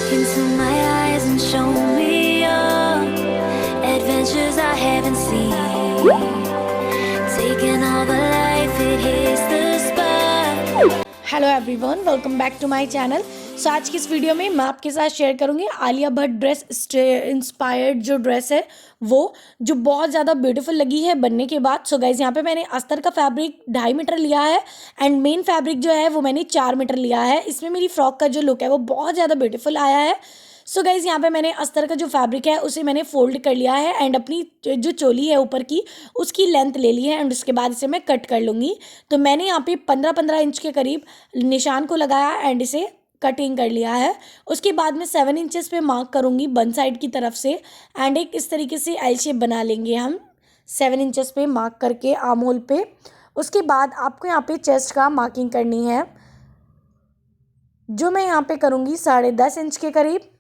Look into my eyes and show me adventures I haven't seen. Taking all the life, it hits the spot. Hello everyone, welcome back to my channel. So आज की इस video में मैं आपके साथ share करूंगी Alia Bhatt dress inspired जो dress है वो जो बहुत ज़्यादा ब्यूटीफुल लगी है बनने के बाद। सो गाइज यहाँ पे मैंने अस्तर का फैब्रिक 2.5 मीटर लिया है एंड मेन फैब्रिक जो है वो मैंने 4 मीटर लिया है। इसमें मेरी फ्रॉक का जो लुक है वो बहुत ज़्यादा ब्यूटीफुल आया है। सो गाइज यहाँ पे मैंने अस्तर का जो फैब्रिक है उसे मैंने फोल्ड कर लिया है एंड अपनी जो चोली है ऊपर की उसकी लेंथ ले ली है एंड उसके बाद इसे मैं कट कर लूँगी। तो मैंने यहाँ पे 15-15 इंच के करीब निशान को लगाया एंड इसे कटिंग कर लिया है। उसके बाद में 7 इंचेस पे मार्क करूँगी बन साइड की तरफ से एंड एक इस तरीके से एल शेप बना लेंगे हम 7 इंचेस पे मार्क करके आर्म होल पे। उसके बाद आपको यहाँ पे चेस्ट का मार्किंग करनी है जो मैं यहाँ पे करूँगी 10.5 इंच के करीब।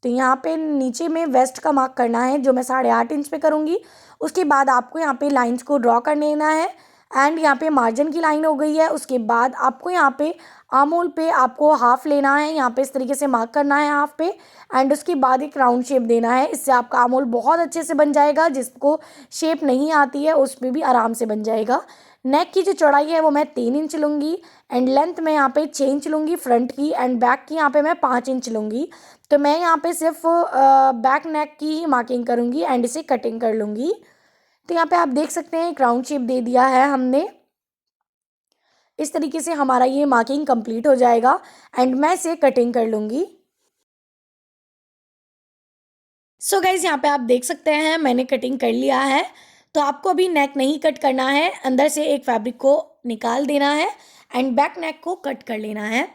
तो यहाँ पे नीचे में वेस्ट का मार्क करना है जो मैं 8.5 इंच पे करूँगी। उसके बाद आपको यहाँ पे लाइंस को ड्रॉ कर लेना है एंड यहाँ पे मार्जिन की लाइन हो गई है। उसके बाद आपको यहाँ पे आर्म होल पे आपको हाफ लेना है, यहाँ पे इस तरीके से मार्क करना है हाफ पे एंड उसके बाद एक राउंड शेप देना है। इससे आपका आर्म होल बहुत अच्छे से बन जाएगा, जिसको शेप नहीं आती है उसमें भी आराम से बन जाएगा। नेक की जो चौड़ाई है वो मैं 3 इंच लूँगी एंड लेंथ में यहाँ पे 6 इंच लूँगी फ्रंट की एंड बैक की यहाँ पे मैं 5 इंच लूँगी। तो मैं यहाँ पे सिर्फ बैक नेक की ही मार्किंग करूँगी एंड इसे कटिंग कर लूँगी। तो यहाँ पे आप देख सकते हैं एक राउंड शेप दे दिया है हमने। इस तरीके से हमारा ये मार्किंग कंप्लीट हो जाएगा एंड मैं इसे कटिंग कर लूँगी। सो गाइज यहाँ पे आप देख सकते हैं मैंने कटिंग कर लिया है। तो आपको अभी नेक नहीं कट करना है, अंदर से एक फैब्रिक को निकाल देना है एंड बैक नेक को कट कर लेना है।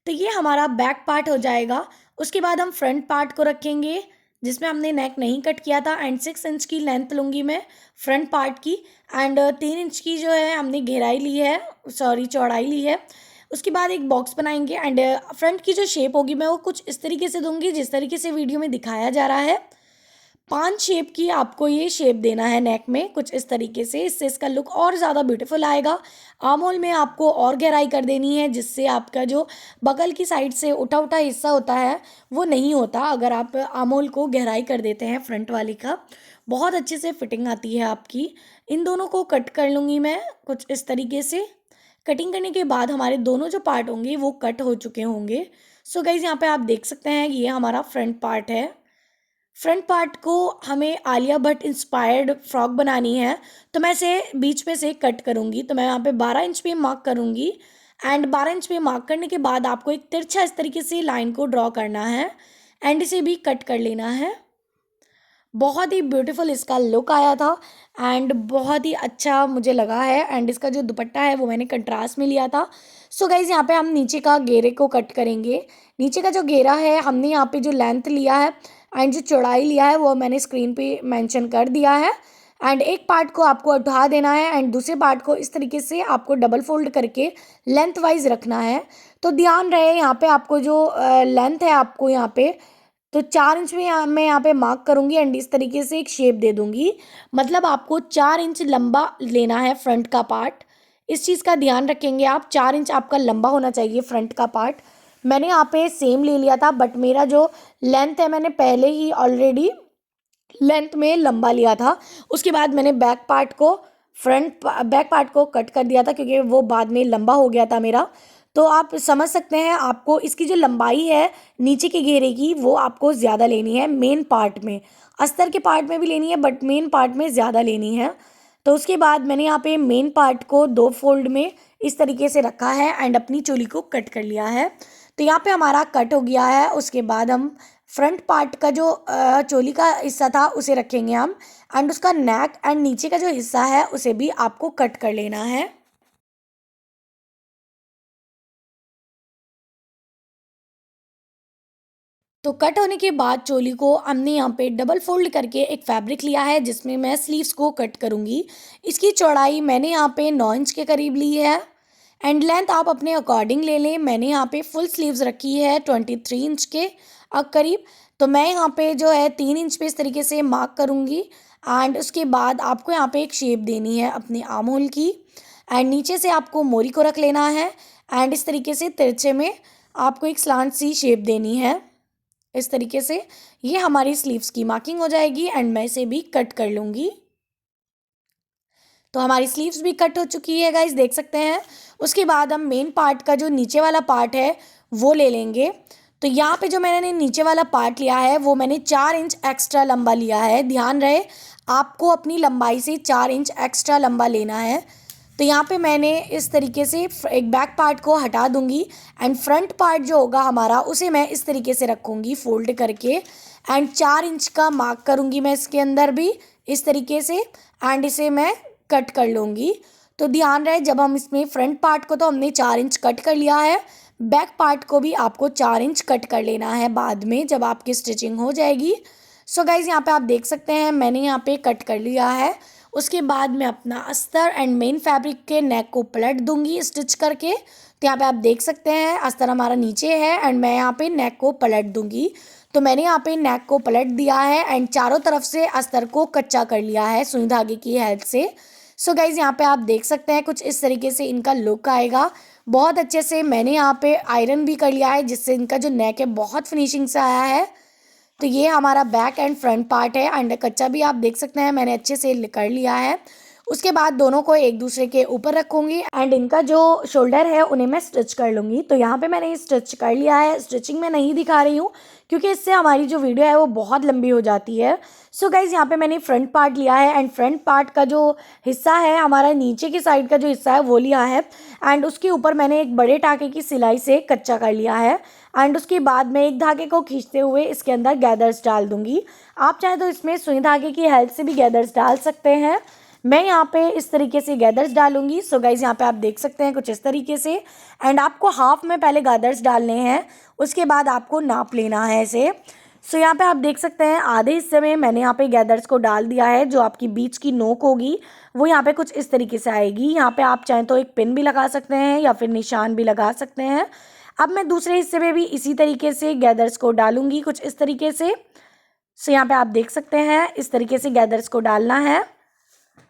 तो ये हमारा बैक पार्ट हो जाएगा। उसके बाद हम फ्रंट पार्ट को रखेंगे जिसमें हमने नेक नहीं कट किया था एंड 6 इंच की लेंथ लूँगी मैं फ्रंट पार्ट की एंड 3 इंच की जो है हमने गहराई ली है, सॉरी चौड़ाई ली है। उसके बाद एक बॉक्स बनाएंगे एंड फ्रंट की जो शेप होगी मैं वो कुछ इस तरीके से दूंगी जिस तरीके से वीडियो में दिखाया जा रहा है। 5 शेप की आपको ये शेप देना है नेक में कुछ इस तरीके से, इससे इसका लुक और ज़्यादा ब्यूटीफुल आएगा। आर्म होल में आपको और गहराई कर देनी है जिससे आपका जो बगल की साइड से उठा उठा हिस्सा होता है वो नहीं होता अगर आप आर्म होल को गहराई कर देते हैं फ्रंट वाली का। बहुत अच्छे से फिटिंग आती है आपकी। इन दोनों को कट कर लूँगी मैं कुछ इस तरीके से। कटिंग करने के बाद हमारे दोनों जो पार्ट होंगे वो कट हो चुके होंगे। सो गाइज यहाँ पे आप देख सकते हैं ये हमारा फ्रंट पार्ट है। फ्रंट पार्ट को हमें आलिया भट्ट इंस्पायर्ड फ्रॉक बनानी है तो मैं इसे बीच में से कट करूँगी। तो मैं यहाँ पे 12 इंच पे मार्क करूँगी एंड 12 इंच पे मार्क करने के बाद आपको एक तिरछा इस तरीके से लाइन को ड्रॉ करना है एंड इसे भी कट कर लेना है। बहुत ही ब्यूटीफुल इसका लुक आया था एंड बहुत ही अच्छा मुझे लगा है एंड इसका जो दुपट्टा है वो मैंने कंट्रास्ट में लिया था। सो गाइज यहाँ पे हम नीचे का घेरे को कट करेंगे। नीचे का जो घेरा है हमने यहाँ पे जो लेंथ लिया है एंड जो चौड़ाई लिया है वो मैंने स्क्रीन पे मेंशन कर दिया है एंड एक पार्ट को आपको उठा देना है एंड दूसरे पार्ट को इस तरीके से आपको डबल फोल्ड करके लेंथ वाइज रखना है। तो ध्यान रहे यहाँ पे आपको जो लेंथ है आपको यहाँ पे तो 4 इंच में मैं यहाँ पे मार्क करूँगी एंड इस तरीके से एक शेप दे दूँगी। मतलब आपको 4 इंच लंबा लेना है फ्रंट का पार्ट। इस चीज़ का ध्यान रखेंगे आप, 4 इंच आपका लंबा होना चाहिए फ्रंट का पार्ट। मैंने यहाँ पे सेम ले लिया था बट मेरा जो लेंथ है मैंने पहले ही ऑलरेडी लेंथ में लंबा लिया था। उसके बाद मैंने बैक पार्ट को कट कर दिया था क्योंकि वो बाद में लंबा हो गया था मेरा। तो आप समझ सकते हैं आपको इसकी जो लंबाई है नीचे के घेरे की वो आपको ज़्यादा लेनी है मेन पार्ट में। अस्तर के पार्ट में भी लेनी है बट मेन पार्ट में ज़्यादा लेनी है। तो उसके बाद मैंने यहाँ पे मेन पार्ट को 2 फोल्ड में इस तरीके से रखा है एंड अपनी चोली को कट कर लिया है। तो यहाँ पे हमारा कट हो गया है। उसके बाद हम फ्रंट पार्ट का जो चोली का हिस्सा था उसे रखेंगे हम एंड उसका नेक एंड नीचे का जो हिस्सा है उसे भी आपको कट कर लेना है। तो कट होने के बाद चोली को हमने यहाँ पे डबल फोल्ड करके एक फैब्रिक लिया है जिसमें मैं स्लीव्स को कट करूँगी। इसकी चौड़ाई मैंने यहाँ पे 9 इंच के करीब ली है एंड लेंथ आप अपने अकॉर्डिंग ले लें। मैंने यहाँ पे फुल स्लीव्स रखी है 23 इंच के करीब। तो मैं यहाँ पे जो है 3 इंच पे इस तरीके से मार्क करूँगी एंड उसके बाद आपको यहाँ पे एक शेप देनी है अपने आर्म होल की एंड नीचे से आपको मोरी को रख लेना है एंड इस तरीके से तिरछे में आपको एक स्लांट सी शेप देनी है। इस तरीके से ये हमारी स्लीव्स की मार्किंग हो जाएगी एंड मैं इसे भी कट कर लूँगी। तो हमारी स्लीव्स भी कट हो चुकी है गाइस, देख सकते हैं। उसके बाद हम मेन पार्ट का जो नीचे वाला पार्ट है वो ले लेंगे। तो यहाँ पे जो मैंने नीचे वाला पार्ट लिया है वो मैंने 4 इंच एक्स्ट्रा लंबा लिया है। ध्यान रहे आपको अपनी लंबाई से 4 इंच एक्स्ट्रा लंबा लेना है। तो यहाँ पे मैंने इस तरीके से एक बैक पार्ट को हटा दूंगी एंड फ्रंट पार्ट जो होगा हमारा उसे मैं इस तरीके से रखूँगी फोल्ड करके एंड 4 इंच का मार्क करूँगी मैं इसके अंदर भी इस तरीके से एंड इसे मैं कट कर लूँगी। तो ध्यान रहे जब हम इसमें फ्रंट पार्ट को तो हमने 4 इंच कट कर लिया है, बैक पार्ट को भी आपको 4 इंच कट कर लेना है बाद में जब आपकी स्टिचिंग हो जाएगी। सो गाइज़ यहाँ पे आप देख सकते हैं मैंने यहाँ पे कट कर लिया है। उसके बाद मैं अपना अस्तर एंड मेन फैब्रिक के नेक को पलट दूंगी स्टिच करके। तो यहाँ पे आप देख सकते हैं अस्तर हमारा नीचे है एंड मैं यहाँ पे नेक को पलट दूंगी। तो मैंने यहाँ पे नेक को पलट दिया है एंड चारों तरफ से अस्तर को कच्चा कर लिया है सुई धागे की हेल्प से। सो गाइज़ यहाँ पे आप देख सकते हैं कुछ इस तरीके से इनका लुक आएगा। बहुत अच्छे से मैंने यहाँ पे आयरन भी कर लिया है जिससे इनका जो नेक है बहुत फिनिशिंग से आया है। तो ये हमारा बैक एंड फ्रंट पार्ट है एंड कच्चा भी आप देख सकते हैं मैंने अच्छे से कर लिया है। उसके बाद दोनों को एक दूसरे के ऊपर रखूँगी एंड इनका जो शोल्डर है उन्हें मैं स्टिच कर लूँगी। तो यहाँ पे मैंने स्टिच कर लिया है। स्टिचिंग में नहीं दिखा रही हूँ क्योंकि इससे हमारी जो वीडियो है वो बहुत लंबी हो जाती है। सो गाइज़ यहाँ पे मैंने फ्रंट पार्ट लिया है एंड फ्रंट पार्ट का जो हिस्सा है हमारा नीचे की साइड का जो हिस्सा है वो लिया है एंड उसके ऊपर मैंने एक बड़े टाके की सिलाई से कच्चा कर लिया है एंड उसके बाद मैं एक धागे को खींचते हुए इसके अंदर गैदर्स डाल दूँगी। आप चाहे तो इसमें सुई धागे की हेल्प से भी गैदर्स डाल सकते हैं। मैं यहाँ पे इस तरीके से गैदर्स डालूंगी। सो गाइज़ यहाँ पे आप देख सकते हैं कुछ इस तरीके से एंड आपको हाफ में पहले गैदर्स डालने हैं उसके बाद आपको नाप लेना है इसे। सो यहाँ पे आप देख सकते हैं आधे हिस्से में मैंने यहाँ पे गैदर्स को डाल दिया है। जो आपकी बीच की नोक होगी वो यहाँ पे कुछ इस तरीके से आएगी। यहाँ पे आप चाहें तो एक पिन भी लगा सकते हैं या फिर निशान भी लगा सकते हैं। अब मैं दूसरे हिस्से में भी इसी तरीके से गैदर्स को डालूंगी कुछ इस तरीके से। सो यहाँ पे आप देख सकते हैं इस तरीके से गैदर्स को डालना है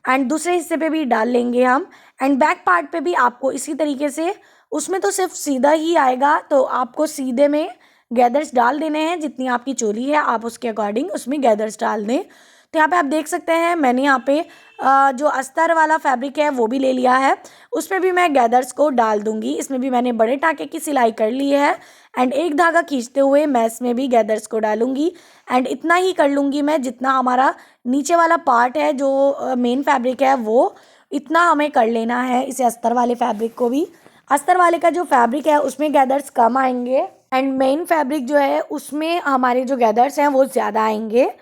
एंड दूसरे हिस्से पे भी डाल लेंगे हम एंड बैक पार्ट पे भी आपको इसी तरीके से, उसमें तो सिर्फ सीधा ही आएगा तो आपको सीधे में गैदर्स डाल देने हैं। जितनी आपकी चोली है आप उसके अकॉर्डिंग उसमें गैदर्स डाल दें। तो यहाँ पे आप देख सकते हैं मैंने यहाँ पे जो अस्तर वाला फैब्रिक है वो भी ले लिया है, उसमें भी मैं गैदर्स को डाल दूंगी। इसमें भी मैंने बड़े टाके की सिलाई कर ली है एंड एक धागा खींचते हुए मैं इसमें भी गैदर्स को डालूंगी एंड इतना ही कर लूँगी मैं जितना हमारा नीचे वाला पार्ट है जो मेन फैब्रिक है वो इतना हमें कर लेना है। इसे अस्तर वाले फैब्रिक को भी, अस्तर वाले का जो फैब्रिक है उसमें गैदर्स कम आएंगे एंड मेन फैब्रिक जो है उसमें हमारे जो गैदर्स हैं वो ज़्यादा आएंगे।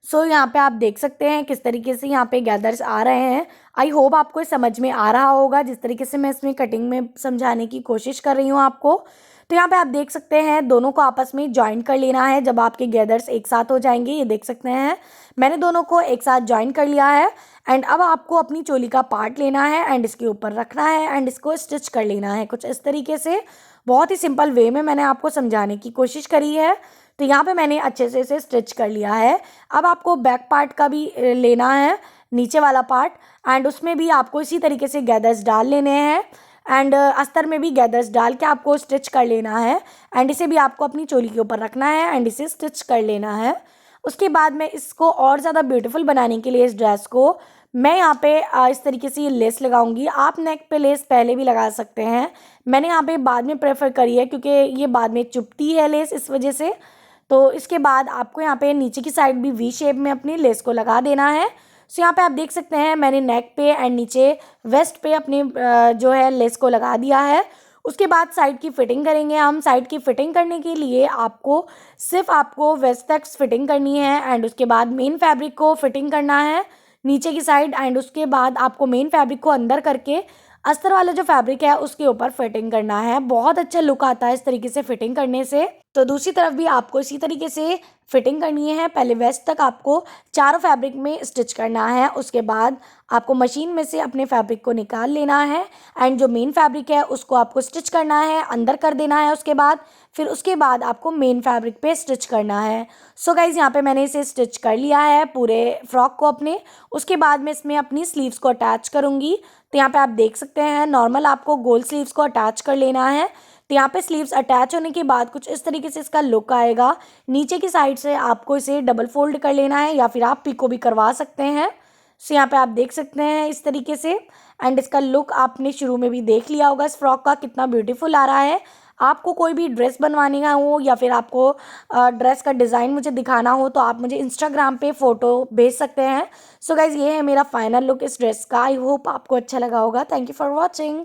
सो यहाँ पे आप देख सकते हैं किस तरीके से यहाँ पे गैदर्स आ रहे हैं। आई होप आपको समझ में आ रहा होगा जिस तरीके से मैं इसमें कटिंग में समझाने की कोशिश कर रही हूँ आपको। तो यहाँ पे आप देख सकते हैं दोनों को आपस में जॉइन कर लेना है जब आपके गैदर्स एक साथ हो जाएंगे। ये देख सकते हैं मैंने दोनों को एक साथ जॉइन कर लिया है एंड अब आपको अपनी चोली का पार्ट लेना है एंड इसके ऊपर रखना है एंड इसको स्टिच कर लेना है कुछ इस तरीके से। बहुत ही सिंपल वे में मैंने आपको समझाने की कोशिश करी है। तो यहाँ पे मैंने अच्छे से इसे स्टिच कर लिया है। अब आपको बैक पार्ट का भी लेना है नीचे वाला पार्ट एंड उसमें भी आपको इसी तरीके से गैदर्स डाल लेने हैं एंड अस्तर में भी गैदर्स डाल के आपको स्टिच कर लेना है एंड इसे भी आपको अपनी चोली के ऊपर रखना है एंड इसे स्टिच कर लेना है। उसके बाद में इसको और ज़्यादा ब्यूटीफुल बनाने के लिए इस ड्रेस को मैं यहाँ पे इस तरीके से ये लेस लगाऊंगी। आप नेक पे लेस पहले भी लगा सकते हैं, मैंने यहाँ पे बाद में प्रेफर करी है क्योंकि ये बाद में चुभती है लेस इस वजह से। तो इसके बाद आपको यहाँ पे नीचे की साइड भी वी शेप में अपनी लेस को लगा देना है। सो यहाँ पे आप देख सकते हैं मैंने नेक पे एंड नीचे वेस्ट पे अपने जो है लेस को लगा दिया है। उसके बाद साइड की फिटिंग करेंगे हम। साइड की फिटिंग करने के लिए आपको वेस्ट तक फिटिंग करनी है एंड उसके बाद मेन फैब्रिक को फिटिंग करना है नीचे की साइड एंड उसके बाद आपको मेन फैब्रिक को अंदर करके अस्तर वाला जो फैब्रिक है उसके ऊपर फिटिंग करना है। बहुत अच्छा लुक आता है इस तरीके से फिटिंग करने से। तो दूसरी तरफ भी आपको इसी तरीके से फिटिंग करनी है। पहले वेस्ट तक आपको चारों फैब्रिक में स्टिच करना है, उसके बाद आपको मशीन में से अपने फैब्रिक को निकाल लेना है एंड जो मेन फैब्रिक है उसको आपको स्टिच करना है, अंदर कर देना है उसके बाद आपको मेन फैब्रिक पे स्टिच करना है। सो गाइज यहाँ पे मैंने इसे स्टिच कर लिया है पूरे फ्रॉक को अपने। उसके बाद मैं इसमें अपनी स्लीव्स को अटैच करूँगी। तो यहाँ पे आप देख सकते हैं नॉर्मल आपको गोल स्लीव्स को अटैच कर लेना है तो यहाँ पे स्लीव्स अटैच होने के बाद कुछ इस तरीके से इसका लुक आएगा। नीचे की साइड से आपको इसे डबल फोल्ड कर लेना है या फिर आप पिको भी करवा सकते हैं। सो यहाँ पे आप देख सकते हैं इस तरीके से। एंड इसका लुक आपने शुरू में भी देख लिया होगा इस फ्रॉक का कितना ब्यूटीफुल आ रहा है। आपको कोई भी ड्रेस बनवाने का हो या फिर आपको ड्रेस का डिज़ाइन मुझे दिखाना हो तो आप मुझे इंस्टाग्राम पे फ़ोटो भेज सकते हैं। सो गाइज़ ये है मेरा फाइनल लुक इस ड्रेस का। आई होप आपको अच्छा लगा होगा। Thank you for watching.